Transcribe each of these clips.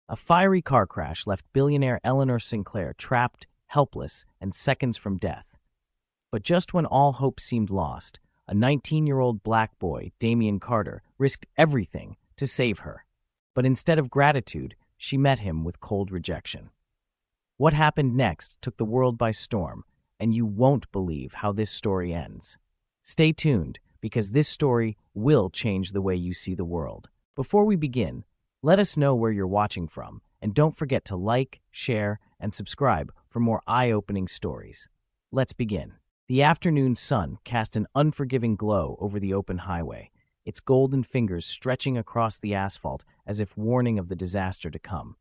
A fiery car crash left billionaire Eleanor Sinclair trapped, helpless, and seconds from death. But just when all hope seemed lost, a 19-year-old black boy, Damian Carter, risked everything to save her. But instead of gratitude, she met him with cold rejection. What happened next took the world by storm, and you won't believe how this story ends. Stay tuned, because this story will change the way you see the world. Before we begin, let us know where you're watching from, and don't forget to like, share, and subscribe for more eye-opening stories. Let's begin. The afternoon sun cast an unforgiving glow over the open highway, its golden fingers stretching across the asphalt as if warning of the disaster to come.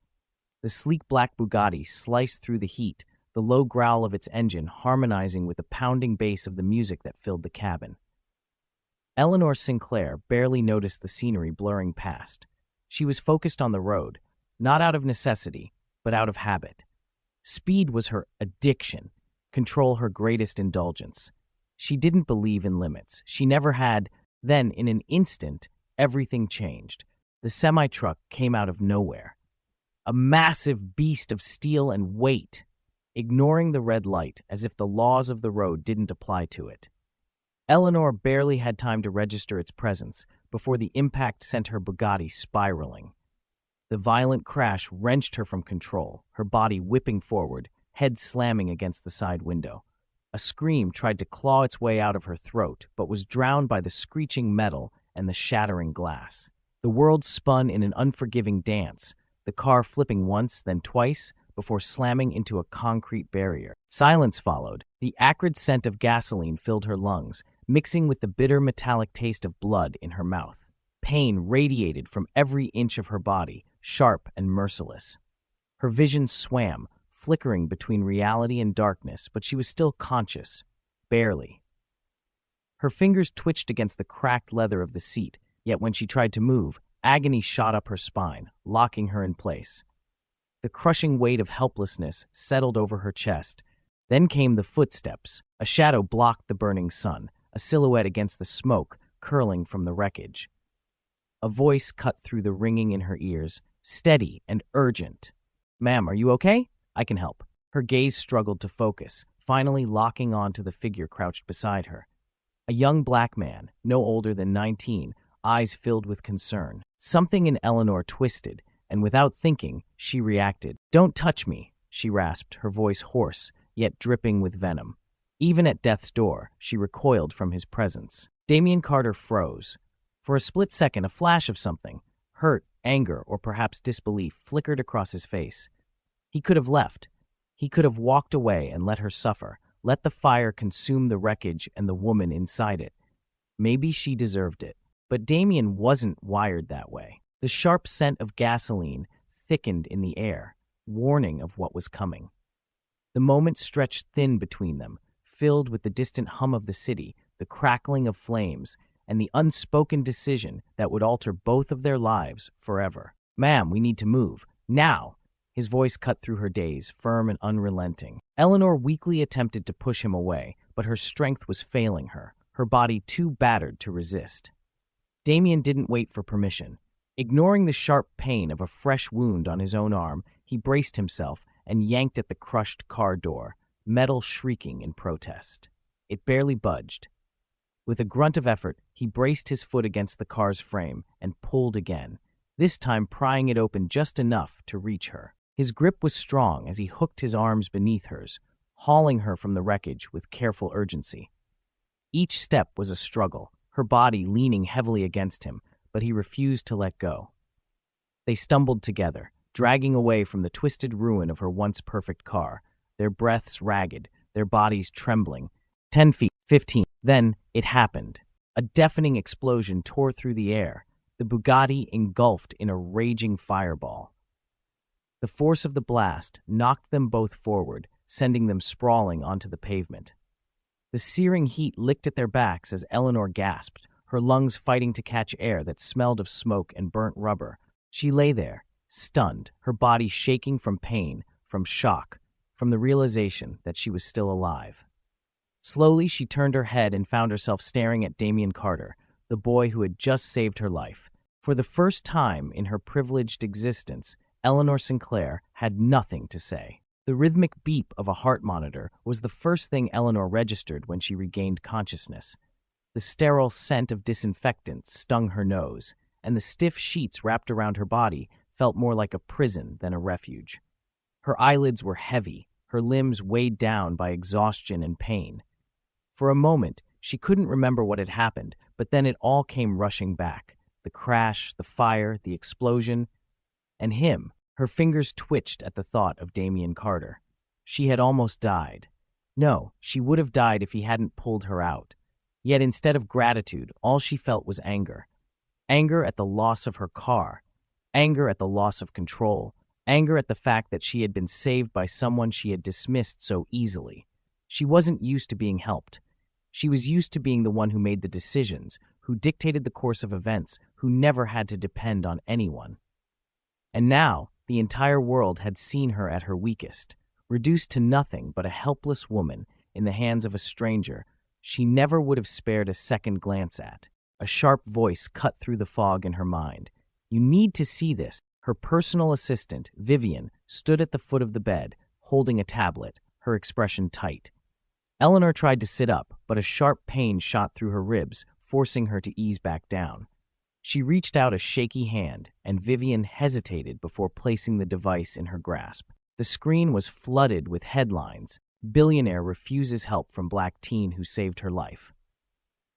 The sleek black Bugatti sliced through the heat, the low growl of its engine harmonizing with the pounding bass of the music that filled the cabin. Eleanor Sinclair barely noticed the scenery blurring past. She was focused on the road, not out of necessity, but out of habit. Speed was her addiction, control her greatest indulgence. She didn't believe in limits. She never had. Then, in an instant, everything changed. The semi-truck came out of nowhere. A massive beast of steel and weight, ignoring the red light as if the laws of the road didn't apply to it. Eleanor barely had time to register its presence before the impact sent her Bugatti spiraling. The violent crash wrenched her from control, her body whipping forward, head slamming against the side window. A scream tried to claw its way out of her throat, but was drowned by the screeching metal and the shattering glass. The world spun in an unforgiving dance, the car flipping once, then twice, before slamming into a concrete barrier. Silence followed. The acrid scent of gasoline filled her lungs, mixing with the bitter metallic taste of blood in her mouth. Pain radiated from every inch of her body, sharp and merciless. Her vision swam, flickering between reality and darkness, but she was still conscious, barely. Her fingers twitched against the cracked leather of the seat, yet when she tried to move, agony shot up her spine, locking her in place. The crushing weight of helplessness settled over her chest. Then came the footsteps. A shadow blocked the burning sun, a silhouette against the smoke curling from the wreckage. A voice cut through the ringing in her ears, steady and urgent. "Ma'am, are you okay? I can help." Her gaze struggled to focus, finally locking on to the figure crouched beside her. A young black man, no older than 19, eyes filled with concern. Something in Eleanor twisted, and without thinking, she reacted. "Don't touch me," she rasped, her voice hoarse, yet dripping with venom. Even at death's door, she recoiled from his presence. Damian Carter froze. For a split second, a flash of something, hurt, anger, or perhaps disbelief, flickered across his face. He could have left. He could have walked away and let her suffer, let the fire consume the wreckage and the woman inside it. Maybe she deserved it. But Damian wasn't wired that way. The sharp scent of gasoline thickened in the air, warning of what was coming. The moment stretched thin between them, filled with the distant hum of the city, the crackling of flames, and the unspoken decision that would alter both of their lives forever. "Ma'am, we need to move. Now!" His voice cut through her daze, firm and unrelenting. Eleanor weakly attempted to push him away, but her strength was failing her, her body too battered to resist. Damian didn't wait for permission. Ignoring the sharp pain of a fresh wound on his own arm, he braced himself and yanked at the crushed car door, metal shrieking in protest. It barely budged. With a grunt of effort, he braced his foot against the car's frame and pulled again, this time prying it open just enough to reach her. His grip was strong as he hooked his arms beneath hers, hauling her from the wreckage with careful urgency. Each step was a struggle, her body leaning heavily against him, but he refused to let go. They stumbled together, dragging away from the twisted ruin of her once perfect car, their breaths ragged, their bodies trembling. 10 feet, 15. Then it happened. A deafening explosion tore through the air, the Bugatti engulfed in a raging fireball. The force of the blast knocked them both forward, sending them sprawling onto the pavement. The searing heat licked at their backs as Eleanor gasped, her lungs fighting to catch air that smelled of smoke and burnt rubber. She lay there, stunned, her body shaking from pain, from shock, from the realization that she was still alive. Slowly, she turned her head and found herself staring at Damian Carter, the boy who had just saved her life. For the first time in her privileged existence, Eleanor Sinclair had nothing to say. The rhythmic beep of a heart monitor was the first thing Eleanor registered when she regained consciousness. The sterile scent of disinfectant stung her nose, and the stiff sheets wrapped around her body felt more like a prison than a refuge. Her eyelids were heavy, her limbs weighed down by exhaustion and pain. For a moment, she couldn't remember what had happened, but then it all came rushing back. The crash, the fire, the explosion, and him. Her fingers twitched at the thought of Damien Carter. She had almost died. No, she would have died if he hadn't pulled her out. Yet instead of gratitude, all she felt was anger. Anger at the loss of her car. Anger at the loss of control. Anger at the fact that she had been saved by someone she had dismissed so easily. She wasn't used to being helped. She was used to being the one who made the decisions, who dictated the course of events, who never had to depend on anyone. And now, the entire world had seen her at her weakest, reduced to nothing but a helpless woman in the hands of a stranger she never would have spared a second glance at. A sharp voice cut through the fog in her mind. "You need to see this." Her personal assistant, Vivian, stood at the foot of the bed, holding a tablet, her expression tight. Eleanor tried to sit up, but a sharp pain shot through her ribs, forcing her to ease back down. She reached out a shaky hand, and Vivian hesitated before placing the device in her grasp. The screen was flooded with headlines. Billionaire refuses help from black teen who saved her life.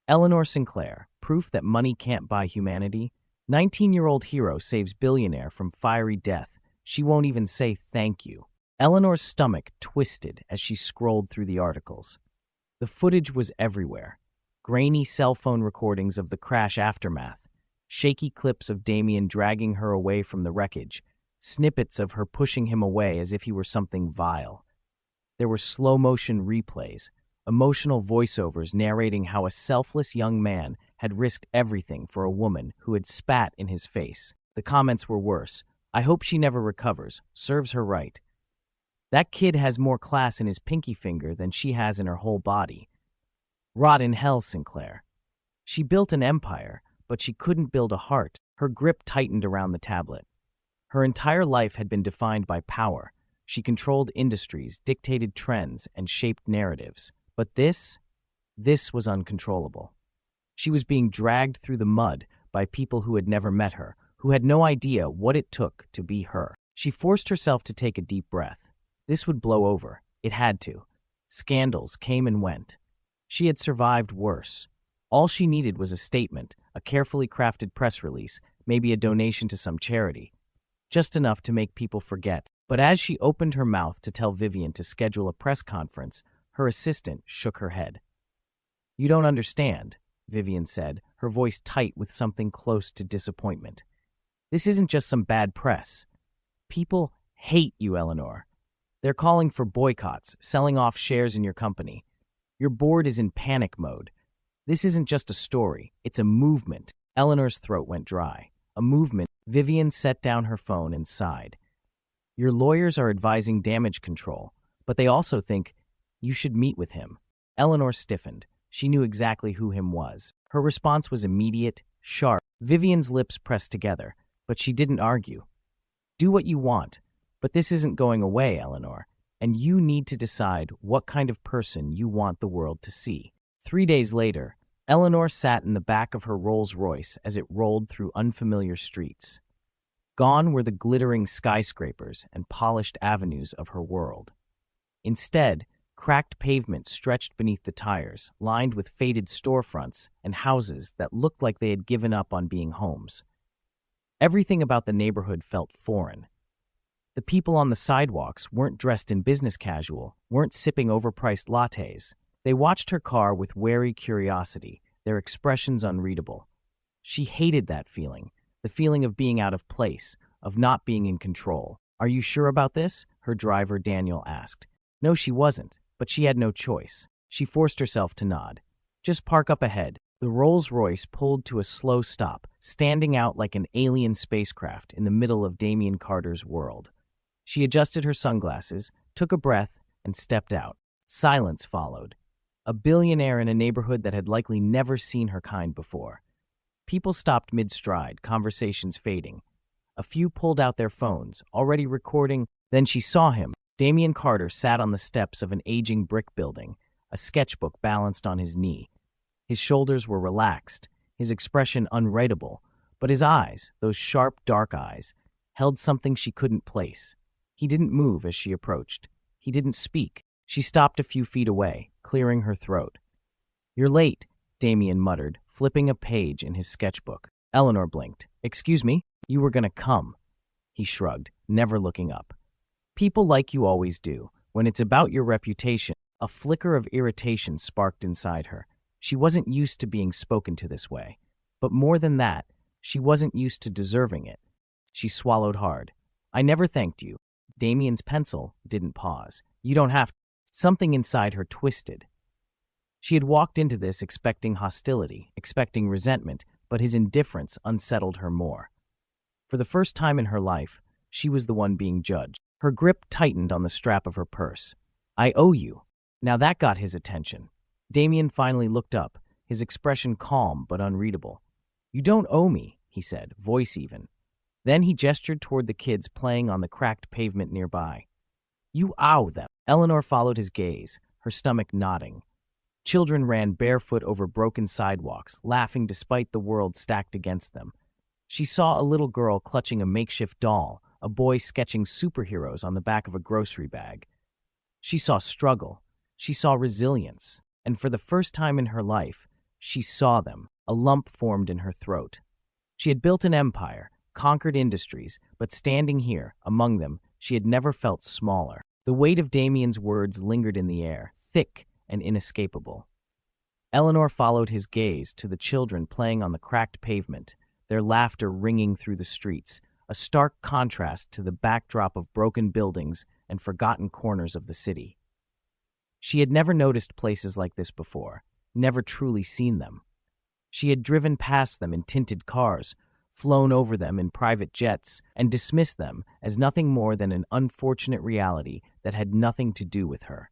Eleanor Sinclair, proof that money can't buy humanity. 19-year-old hero saves billionaire from fiery death. She won't even say thank you. Eleanor's stomach twisted as she scrolled through the articles. The footage was everywhere. Grainy cell phone recordings of the crash aftermath, shaky clips of Damien dragging her away from the wreckage, snippets of her pushing him away as if he were something vile. There were slow-motion replays, emotional voiceovers narrating how a selfless young man had risked everything for a woman who had spat in his face. The comments were worse. "I hope she never recovers. Serves her right. That kid has more class in his pinky finger than she has in her whole body. Rot in hell, Sinclair." She built an empire, but she couldn't build a heart. Her grip tightened around the tablet. Her entire life had been defined by power. She controlled industries, dictated trends, and shaped narratives. But this was uncontrollable. She was being dragged through the mud by people who had never met her, who had no idea what it took to be her. She forced herself to take a deep breath. This would blow over. It had to. Scandals came and went. She had survived worse. All she needed was a statement, a carefully crafted press release, maybe a donation to some charity. Just enough to make people forget. But as she opened her mouth to tell Vivian to schedule a press conference, her assistant shook her head. "You don't understand," Vivian said, her voice tight with something close to disappointment. "This isn't just some bad press. People hate you, Eleanor. They're calling for boycotts, selling off shares in your company. Your board is in panic mode. This isn't just a story, it's a movement." Eleanor's throat went dry. A movement. Vivian set down her phone and sighed. "Your lawyers are advising damage control, but they also think you should meet with him." Eleanor stiffened. She knew exactly who him was. Her response was immediate, sharp. Vivian's lips pressed together, but she didn't argue. "Do what you want, but this isn't going away, Eleanor, and you need to decide what kind of person you want the world to see." 3 days later, Eleanor sat in the back of her Rolls-Royce as it rolled through unfamiliar streets. Gone were the glittering skyscrapers and polished avenues of her world. Instead, cracked pavements stretched beneath the tires, lined with faded storefronts and houses that looked like they had given up on being homes. Everything about the neighborhood felt foreign. The people on the sidewalks weren't dressed in business casual, weren't sipping overpriced lattes. They watched her car with wary curiosity, their expressions unreadable. She hated that feeling, the feeling of being out of place, of not being in control. "Are you sure about this?" her driver Daniel asked. No, she wasn't, but she had no choice. She forced herself to nod. "Just park up ahead." The Rolls-Royce pulled to a slow stop, standing out like an alien spacecraft in the middle of Damien Carter's world. She adjusted her sunglasses, took a breath, and stepped out. Silence followed. A billionaire in a neighborhood that had likely never seen her kind before. People stopped mid-stride, conversations fading. A few pulled out their phones, already recording. Then she saw him. Damien Carter sat on the steps of an aging brick building, a sketchbook balanced on his knee. His shoulders were relaxed, his expression unreadable, but his eyes, those sharp, dark eyes, held something she couldn't place. He didn't move as she approached. He didn't speak. She stopped a few feet away, clearing her throat. "You're late," Damien muttered, flipping a page in his sketchbook. Eleanor blinked. "Excuse me? You were gonna come." He shrugged, never looking up. "People like you always do. When it's about your reputation." A flicker of irritation sparked inside her. She wasn't used to being spoken to this way. But more than that, she wasn't used to deserving it. She swallowed hard. "I never thanked you." Damien's pencil didn't pause. "You don't have to." Something inside her twisted. She had walked into this expecting hostility, expecting resentment, but his indifference unsettled her more. For the first time in her life, she was the one being judged. Her grip tightened on the strap of her purse. "I owe you." Now that got his attention. Damien finally looked up, his expression calm but unreadable. "You don't owe me," he said, voice even. Then he gestured toward the kids playing on the cracked pavement nearby. "You owe them." Eleanor followed his gaze, her stomach knotting. Children ran barefoot over broken sidewalks, laughing despite the world stacked against them. She saw a little girl clutching a makeshift doll, a boy sketching superheroes on the back of a grocery bag. She saw struggle. She saw resilience. And for the first time in her life, she saw them. A lump formed in her throat. She had built an empire, conquered industries, but standing here, among them, she had never felt smaller. The weight of Damien's words lingered in the air, thick and inescapable. Eleanor followed his gaze to the children playing on the cracked pavement, their laughter ringing through the streets, a stark contrast to the backdrop of broken buildings and forgotten corners of the city. She had never noticed places like this before, never truly seen them. She had driven past them in tinted cars, flown over them in private jets, and dismissed them as nothing more than an unfortunate reality that had nothing to do with her.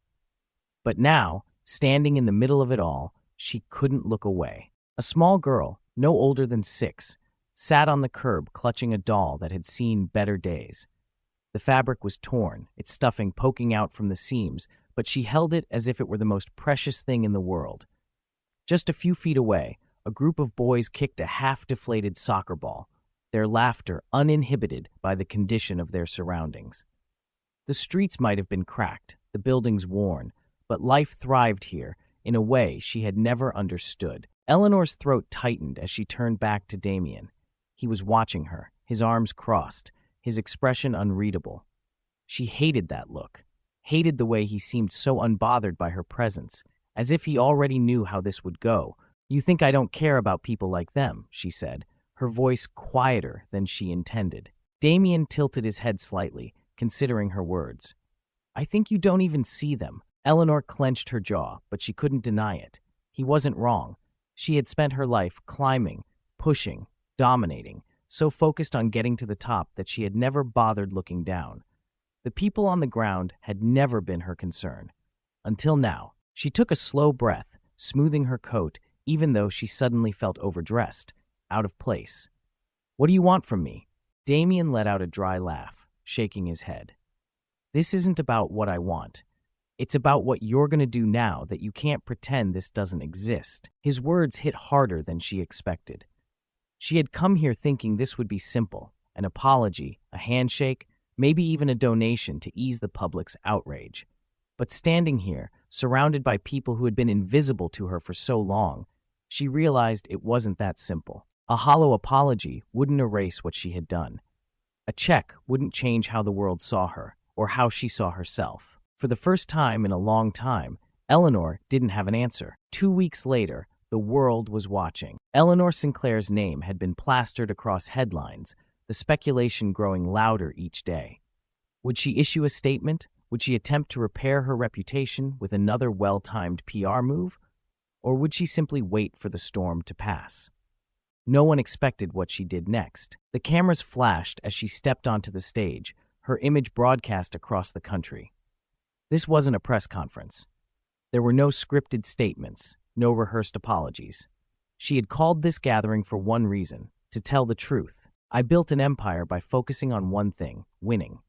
But now, standing in the middle of it all, she couldn't look away. A small girl, no older than 6, sat on the curb clutching a doll that had seen better days. The fabric was torn, its stuffing poking out from the seams, but she held it as if it were the most precious thing in the world. Just a few feet away, a group of boys kicked a half-deflated soccer ball, their laughter uninhibited by the condition of their surroundings. The streets might have been cracked, the buildings worn, but life thrived here in a way she had never understood. Eleanor's throat tightened as she turned back to Damien. He was watching her, his arms crossed, his expression unreadable. She hated that look, hated the way he seemed so unbothered by her presence, as if he already knew how this would go. "You think I don't care about people like them," she said, her voice quieter than she intended. Damien tilted his head slightly, considering her words. "I think you don't even see them." Eleanor clenched her jaw, but she couldn't deny it. He wasn't wrong. She had spent her life climbing, pushing, dominating, so focused on getting to the top that she had never bothered looking down. The people on the ground had never been her concern. Until now. She took a slow breath, smoothing her coat, even though she suddenly felt overdressed, out of place. "What do you want from me?" Damien let out a dry laugh, shaking his head. "This isn't about what I want. It's about what you're going to do now that you can't pretend this doesn't exist." His words hit harder than she expected. She had come here thinking this would be simple, an apology, a handshake, maybe even a donation to ease the public's outrage. But standing here, surrounded by people who had been invisible to her for so long, she realized it wasn't that simple. A hollow apology wouldn't erase what she had done. A check wouldn't change how the world saw her, or how she saw herself. For the first time in a long time, Eleanor didn't have an answer. 2 weeks later, the world was watching. Eleanor Sinclair's name had been plastered across headlines, the speculation growing louder each day. Would she issue a statement? Would she attempt to repair her reputation with another well-timed PR move? Or would she simply wait for the storm to pass? No one expected what she did next. The cameras flashed as she stepped onto the stage, her image broadcast across the country. This wasn't a press conference. There were no scripted statements, no rehearsed apologies. She had called this gathering for one reason, to tell the truth. I built an empire by focusing on one thing, winning.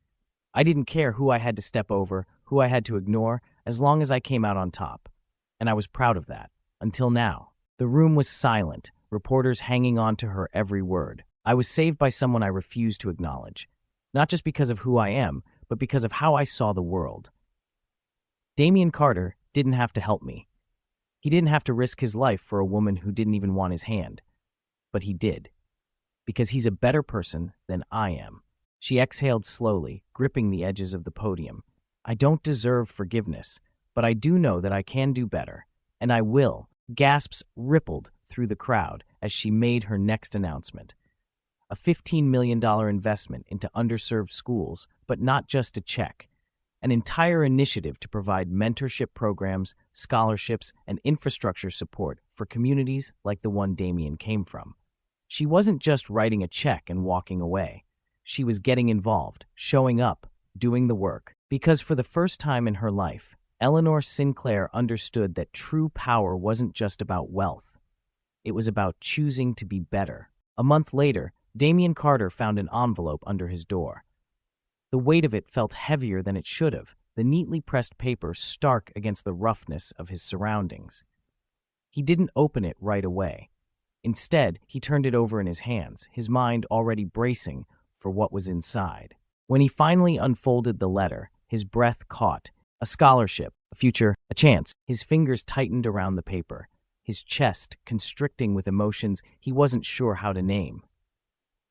I didn't care who I had to step over, who I had to ignore, as long as I came out on top. And I was proud of that. Until now. The room was silent, reporters hanging on to her every word. I was saved by someone I refused to acknowledge. Not just because of who I am, but because of how I saw the world. Damien Carter didn't have to help me. He didn't have to risk his life for a woman who didn't even want his hand. But he did. Because he's a better person than I am. She exhaled slowly, gripping the edges of the podium. I don't deserve forgiveness, but I do know that I can do better. And I will. Gasps rippled through the crowd as she made her next announcement. A $15 million investment into underserved schools, but not just a check. An entire initiative to provide mentorship programs, scholarships, and infrastructure support for communities like the one Damien came from. She wasn't just writing a check and walking away. She was getting involved, showing up, doing the work. Because for the first time in her life, Eleanor Sinclair understood that true power wasn't just about wealth. It was about choosing to be better. A month later, Damien Carter found an envelope under his door. The weight of it felt heavier than it should have, the neatly pressed paper stark against the roughness of his surroundings. He didn't open it right away. Instead, he turned it over in his hands, his mind already bracing for what was inside. When he finally unfolded the letter, his breath caught. A scholarship, a future, a chance. His fingers tightened around the paper, his chest constricting with emotions he wasn't sure how to name.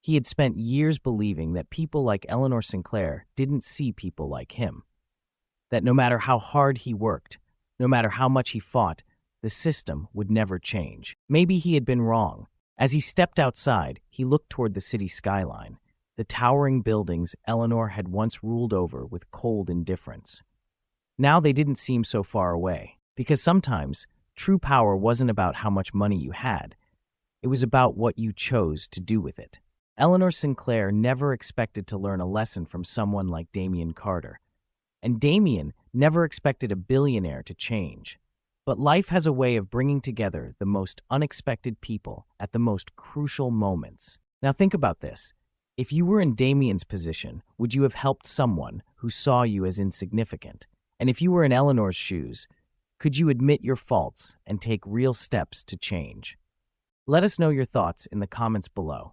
He had spent years believing that people like Eleanor Sinclair didn't see people like him. That no matter how hard he worked, no matter how much he fought, the system would never change. Maybe he had been wrong. As he stepped outside, he looked toward the city skyline, the towering buildings Eleanor had once ruled over with cold indifference. Now they didn't seem so far away, because sometimes true power wasn't about how much money you had. It was about what you chose to do with it. Eleanor Sinclair never expected to learn a lesson from someone like Damien Carter. And Damien never expected a billionaire to change. But life has a way of bringing together the most unexpected people at the most crucial moments. Now think about this. If you were in Damien's position, would you have helped someone who saw you as insignificant? And if you were in Eleanor's shoes, could you admit your faults and take real steps to change? Let us know your thoughts in the comments below.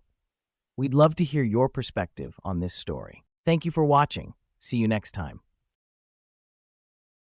We'd love to hear your perspective on this story. Thank you for watching. See you next time.